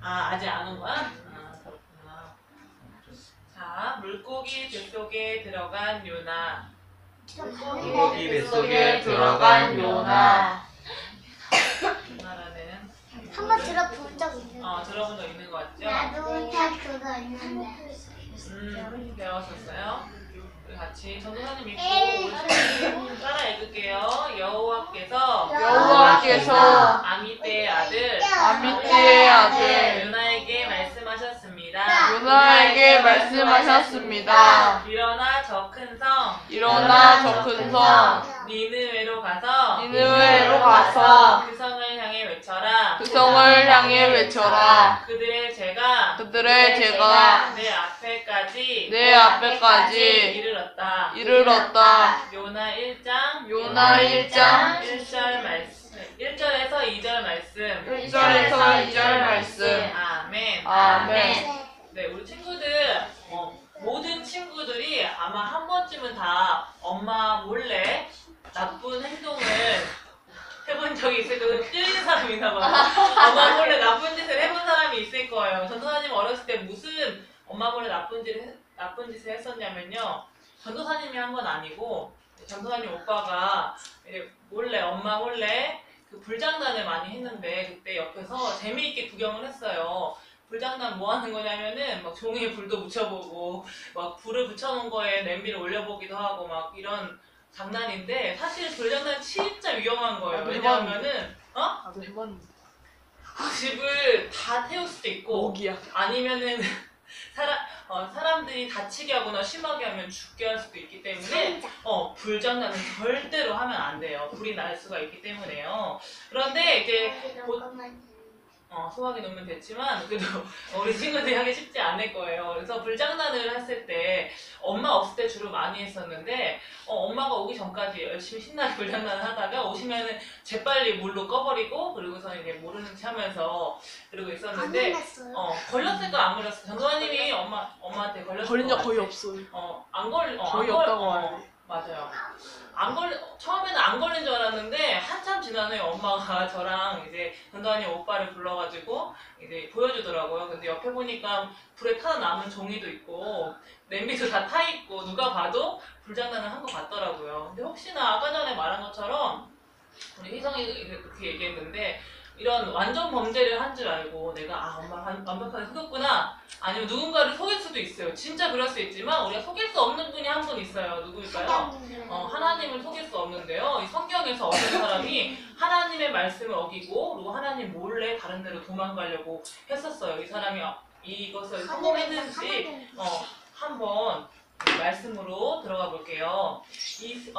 아, 아직 안 온 거야? 아, 그렇구나. 자, 물고기 뱃속에 들어간 요나. 물고기 뱃속에 들어간 요나. 요나라는 한번 들어본 적 있는 들어본 적 있는 거 같죠? 나도 다 그거 있는데 배웠었어요? 우리 같이 전도사님 읽고 우리 따라 읽을게요. 여호와께서 아미떼의 아들 요나에게 말씀하셨습니다. 일어나 저 큰 성 니느웨로 가서 그 성을 향해 외쳐라. 그들의 죄가 내 앞에까지 이르렀다. 요나 1장 1절에서 2절 말씀. 아멘. 네, 우리 친구들 모든 친구들이 아마 한 번쯤은 다 엄마 몰래 나쁜 행동을 해본 적이 있을 거예요. 찔린 사람이 있나 봐요. 엄마 몰래 나쁜 짓을 해본 사람이 있을 거예요. 전도사님 어렸을 때 무슨 엄마 몰래 나쁜 짓을 했었냐면요. 전도사님이 한 건 아니고 전도사님 오빠가 이제 엄마 몰래 그 불장난을 많이 했는데 그때 옆에서 재미있게 구경을 했어요. 불장난 뭐 하는 거냐면은 막 종이에 불도 붙여보고 막 불을 붙여놓은 거에 냄비를 올려보기도 하고 막 이런 장난인데 사실 불장난 진짜 위험한 거예요. 왜냐하면은 나도 해봤는데. 집을 다 태울 수도 있고 모기야. 아니면은 사람들이 다치게 하거나 심하게 하면 죽게 할 수도 있기 때문에 불장난은 절대로 하면 안 돼요. 불이 날 수가 있기 때문에요. 그런데 이제 소화기 놓으면 됐지만 그래도 우리 친구들이 하기 쉽지 않을 거예요. 그래서 불장난을 했을 때 엄마 없을 때 주로 많이 했었는데 엄마가 오기 전까지 열심히 신나게 불장난을 하다가 오시면은 재빨리 물로 꺼버리고 그리고서 이제 모르는 체 하면서 그러고 있었는데 걸렸을까 안 걸렸을까? 전도사님이 엄마한테 걸렸을 걸린 적 것 거의 같아. 없어요. 거의 없다고 말해. 맞아요. 처음에는 안 걸린 줄 알았는데 한참 지난 후에 엄마가 저랑 이제 전도사님 오빠를 불러가지고 이제 보여주더라고요. 근데 옆에 보니까 불에 타다 남은 종이도 있고 냄비도 다 타 있고 누가 봐도 불장난을 한 것 같더라고요. 근데 혹시나 아까 전에 말한 것처럼 우리 희성이 그렇게 얘기했는데 이런 완전 범죄를 한 줄 알고 내가 엄마 완벽하게 속였구나 아니면 누군가를 속일 수도 있어요. 진짜 그럴 수 있지만 우리가 속일 수 없는 분이 한 분 있어요. 누구일까요? 하나님을 속일 수 없는데요. 이 성경에서 어떤 사람이 하나님의 말씀을 어기고 그리고 하나님 몰래 다른 데로 도망가려고 했었어요. 이 사람이 이것을 성공했는지 한번 말씀으로 들어가 볼게요.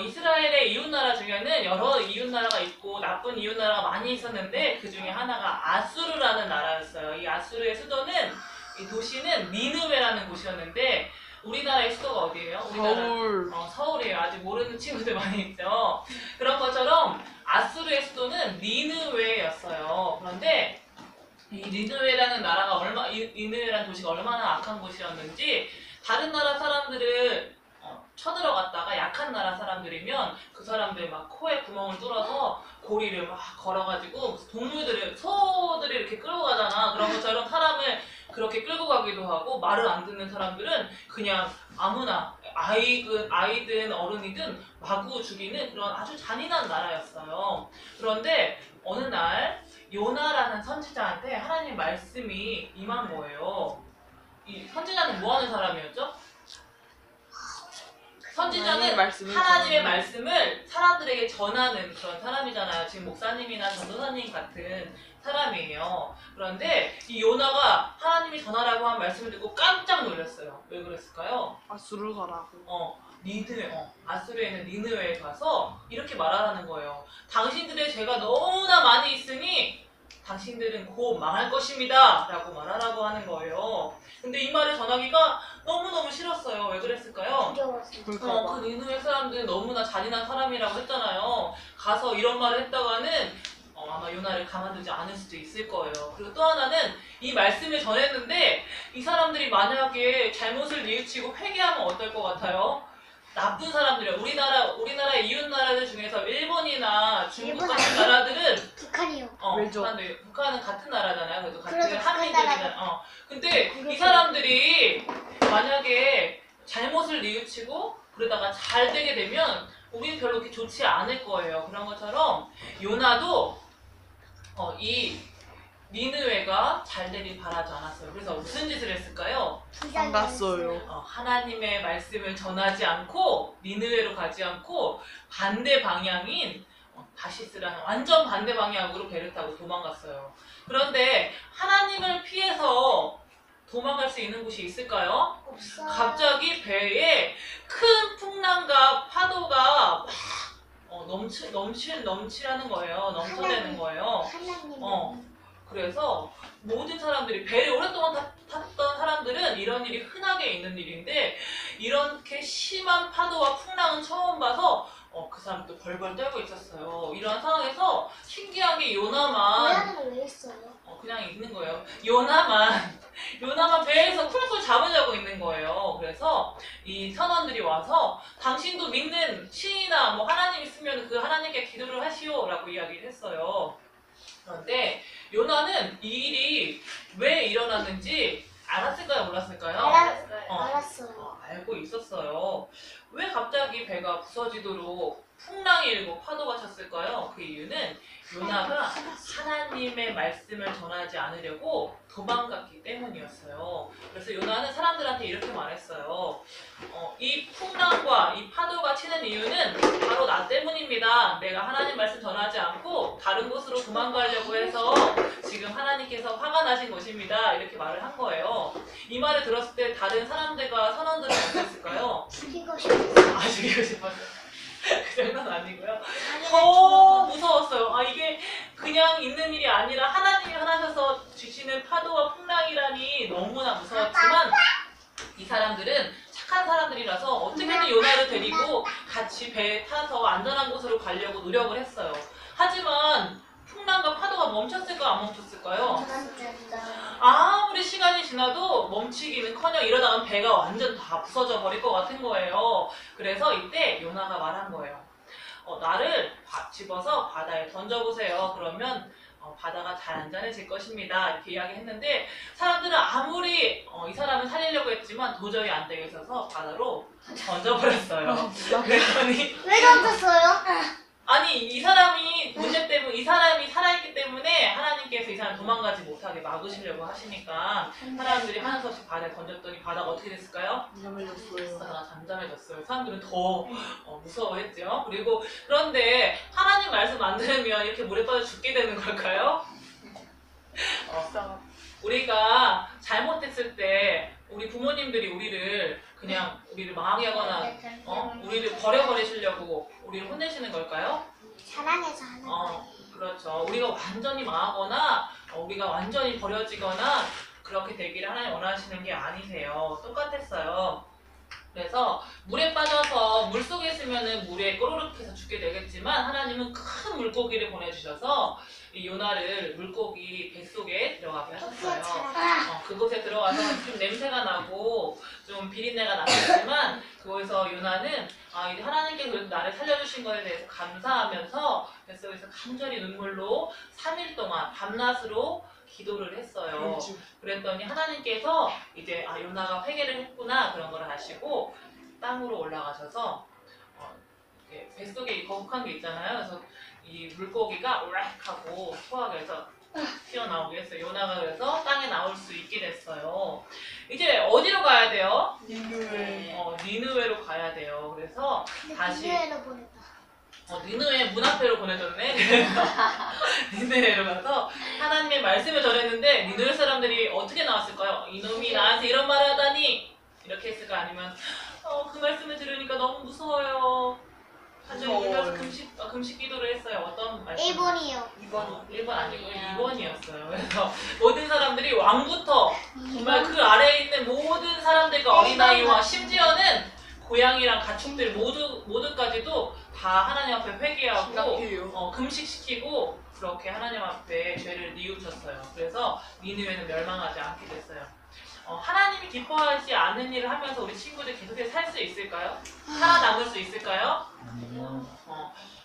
이스라엘의 이웃나라 중에는 여러 이웃나라가 있고 나쁜 이웃나라가 많이 있었는데 그 중에 하나가 아수르라는 나라였어요. 이 아수르의 수도는 이 도시는 니느웨라는 곳이었는데 우리나라의 수도가 어디예요? 서울. 서울이에요. 아직 모르는 친구들 많이 있죠. 그런 것처럼 아수르의 수도는 니느웨였어요. 그런데 이 니느웨라는 니느웨라는 도시가 얼마나 악한 곳이었는지 다른 나라 사람들을 쳐들어갔다가 약한 나라 사람들이면 그 사람들 막 코에 구멍을 뚫어서 고리를 막 걸어가지고 소들이 이렇게 끌고 가잖아. 그런 것처럼 사람을 그렇게 끌고 가기도 하고 말을 안 듣는 사람들은 그냥 아무나 아이든 어른이든 마구 죽이는 그런 아주 잔인한 나라였어요. 그런데 어느 날 요나라는 선지자한테 하나님 말씀이 임한 거예요. 이 선지자는 뭐 하는 사람이었죠? 선지자는 하나님의 말씀을 사람들에게 전하는 그런 사람이잖아요. 지금 목사님이나 전도사님 같은 사람이에요. 그런데 이 요나가 하나님이 전하라고 한 말씀을 듣고 깜짝 놀랐어요. 왜 그랬을까요? 아수르 가라고. 아수르에 있는 니느웨에 가서 이렇게 말하라는 거예요. 당신들의 죄가 너무나 많이 있으니 당신들은 곧 망할 것입니다 라고 말하라고 하는 거예요. 근데 이 말을 전하기가 너무너무 싫었어요. 왜 그랬을까요? 그 니느웨 사람들은 너무나 잔인한 사람이라고 했잖아요. 가서 이런 말을 했다가는 아마 요나를 가만두지 않을 수도 있을 거예요. 그리고 또 하나는 이 말씀을 전했는데 이 사람들이 만약에 잘못을 뉘우치고 회개하면 어떨 것 같아요? 나쁜 사람들이요. 우리나라의 이웃 나라들 중에서 일본이나 중국 같은 나라들은 북한이요. 왜죠? 북한은 같은 나라잖아요. 그래도 같은 그래도 한민족이잖아요. 근데 이 사람들이 만약에 잘못을 뉘우치고 그러다가 잘 되게 되면 우리는 별로 그렇게 좋지 않을 거예요. 그런 것처럼 요나도 이 니느웨가 잘 되길 바라지 않았어요. 그래서 무슨 짓을 했을까요? 안 갔어요. 하나님의 말씀을 전하지 않고 니느웨로 가지 않고 반대 방향인 다시스라는 완전 반대 방향으로 배를 타고 도망갔어요. 그런데 하나님을 피해서 도망갈 수 있는 곳이 있을까요? 없어. 갑자기 배에 큰 풍랑과 파도가 막 넘치라는 거예요. 넘쳐대는 거예요. 하나님. 그래서 모든 사람들이 배를 오랫동안 탔던 사람들은 이런 일이 흔하게 있는 일인데 이렇게 심한 파도와 풍랑은 처음 봐서 그 사람도 벌벌 떨고 있었어요. 이런 상황에서 신기하게 요나만 고양이는 왜 있어요? 그냥 있는 거예요. 요나만 배에서 쿨쿨 잡으려고 있는 거예요. 그래서 이 선원들이 와서 당신도 믿는 신이나 뭐 하나님 있으면 그 하나님께 기도를 하시오라고 이야기를 했어요. 그런데 요나는 이 일이 왜 일어났는지 알았을까요? 몰랐을까요? 알았어요. 알고 있었어요. 왜 갑자기 배가 부서지도록 풍랑이 일고 파도가 쳤을까요? 그 이유는 요나가 하나님의 말씀을 전하지 않으려고 도망갔기 때문이었어요. 그래서 요나는 사람들한테 이렇게 말했어요. 이 풍랑과 이 파도가 치는 이유는 바로 나 때문입니다. 내가 하나님 말씀 전하지 않고 다른 곳으로 도망가려고 해서 지금 하나님께서 화가 나신 것입니다. 이렇게 말을 한 거예요. 이 말을 들었을 때 다른 사람들과 선원들은 어땠을까요? 죽이고 싶었어요. 죽이고 싶었어요. 그 정도는 아니고요. 더 무서웠어요. 이게 그냥 있는 일이 아니라 하나님이 하나셔서 주시는 파도와 풍랑이라니 너무나 무서웠지만 이 사람들은 착한 사람들이라서 어떻게든 요나를 데리고 같이 배에 타서 안전한 곳으로 가려고 노력을 했어요. 하지만 풍랑과 파도가 멈췄을까 안 멈췄을까요? 아무리 시간이 지나도 멈추기는커녕 이러다가 배가 완전 다 부서져 버릴 것 같은 거예요. 그래서 이때 요나가 말한 거예요. 나를 집어서 바다에 던져보세요. 그러면 바다가 잘 안전해질 것입니다. 이렇게 이야기했는데 사람들은 아무리 이 사람을 살리려고 했지만 도저히 안 되겠어서 바다로 던져버렸어요. 그랬더니 왜 던졌어요? 아니 이 사람이 문제 때문에 이 사람이 살아있기 때문에 하나님께서 이 사람 도망가지 못하게 막으시려고 하시니까 사람들이 하는 수 없이 바다에 던졌더니 바다가 어떻게 됐을까요? 잠잠해졌어요. 바다가 잠잠해졌어요. 사람들은 더 무서워했죠. 그런데 하나님 말씀 안 들으면 이렇게 물에 빠져 죽게 되는 걸까요? 우리가 잘못했을 때 우리 부모님들이 우리를 망하게 하거나 우리를 버려버리시려고 우리를 혼내시는 걸까요? 사랑해서 하는 거예요. 그렇죠. 우리가 완전히 망하거나 우리가 완전히 버려지거나 그렇게 되기를 하나님 원하시는 게 아니세요. 똑같았어요. 그래서 물에 빠져서 물속에 있으면 물에 꼬르륵 해서 죽게 되겠지만 하나님은 큰 물고기를 보내주셔서 이 요나를 물고기 뱃속에 들어가게 하셨어요. 그곳에 들어가서 좀 냄새가 나고 좀 비린내가 나겠지만 그곳에서 요나는 이제 하나님께 그래도 나를 살려주신 것에 대해서 감사하면서 뱃속에서 간절히 눈물로 3일 동안 밤낮으로 기도를 했어요. 그랬더니 하나님께서 이제 요나가 회개를 했구나 그런 걸 아시고 땅으로 올라가셔서 뱃속에 거북한 게 있잖아요. 그래서 이 물고기가 오락하고 토하게 해서 튀어나오게 했어요. 요나가 그래서 땅에 나올 수 있게 됐어요. 이제 어디로 가야 돼요? 니느웨로 가야 돼요. 그래서 다시 니느웨로 보냈다. 니느웨 문 앞에로 보내줬네. 그래서 니느웨로 가서 하나님의 말씀을 전했는데 니느웨 사람들이 어떻게 나왔을까요? 이놈이 나한테 이런 말을 하다니 이렇게 했을까? 아니면 그 말씀을 들으니까 너무 무서워요. 간절히 울면서 금식 기도를 했어요. 어떤 말씀? 1번이요. 1번 아니고 2번이었어요. 그래서 모든 사람들이 왕부터 정말 그 아래에 있는 모든 사람들과 어린아이와 심지어는 고양이랑 가축들 모두까지도 다 하나님 앞에 회개하고 금식시키고 그렇게 하나님 앞에 죄를 뉘우쳤어요. 그래서 니느웨는 멸망하지 않게 됐어요. 하나님이 기뻐하지 않는 일을 하면서 우리 친구들 계속해서 살 수 있을까요? 살아남을 수 있을까요?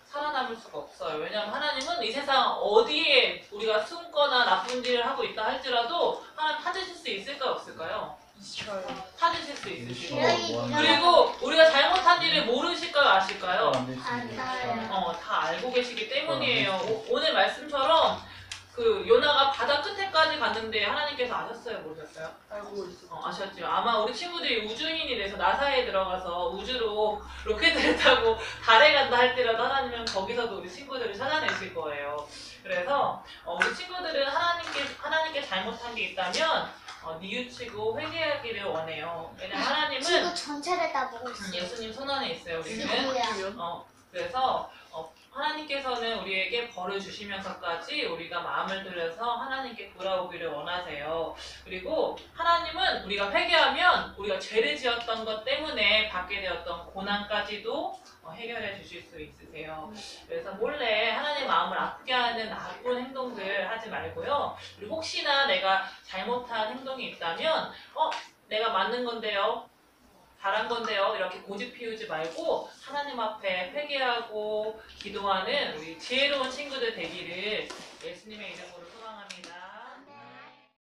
살아남을 살아남을 수가 없어요. 왜냐하면 하나님은 이 세상 어디에 우리가 숨거나 나쁜 일을 하고 있다 할지라도 하나님 찾으실 수 있을까요, 없을까요? 있어요. 찾으실 수 있으시고 네. 그리고 우리가 잘못한 일을 모르실까요, 아실까요? 알아요. 다 알고 계시기 때문이에요. 오늘 말씀처럼 그 요나가 바다 끝에까지 갔는데 하나님께서 아셨어요, 모르셨어요? 알고 있어. 아셨죠? 아마 우리 친구들이 우주인이 돼서 나사에 들어가서 우주로 로켓을 타고 달에 간다 할지라도 하나님은 거기서도 우리 친구들을 찾아내실 거예요. 그래서 우리 친구들은 하나님께 잘못한 게 있다면 뉘우치고 회개하기를 원해요. 왜냐면 하나님은 지구 전체를 다 보고 있어요. 예수님 손안에 있어요. 우리는. 지구야. 그래서 하나님께서는 우리에게 벌을 주시면서까지 우리가 마음을 들여서 하나님께 돌아오기를 원하세요. 그리고 하나님은 우리가 회개하면 우리가 죄를 지었던 것 때문에 받게 되었던 고난까지도 해결해 주실 수 있으세요. 그래서 몰래 하나님의 마음을 아프게 하는 나쁜 행동들 하지 말고요. 그리고 혹시나 내가 잘못한 행동이 있다면 내가 맞는 건데요. 잘한 건데요. 이렇게 고집 피우지 말고 하나님 앞에 회개하고 기도하는 우리 지혜로운 친구들 되기를 예수님의 이름으로 소망합니다.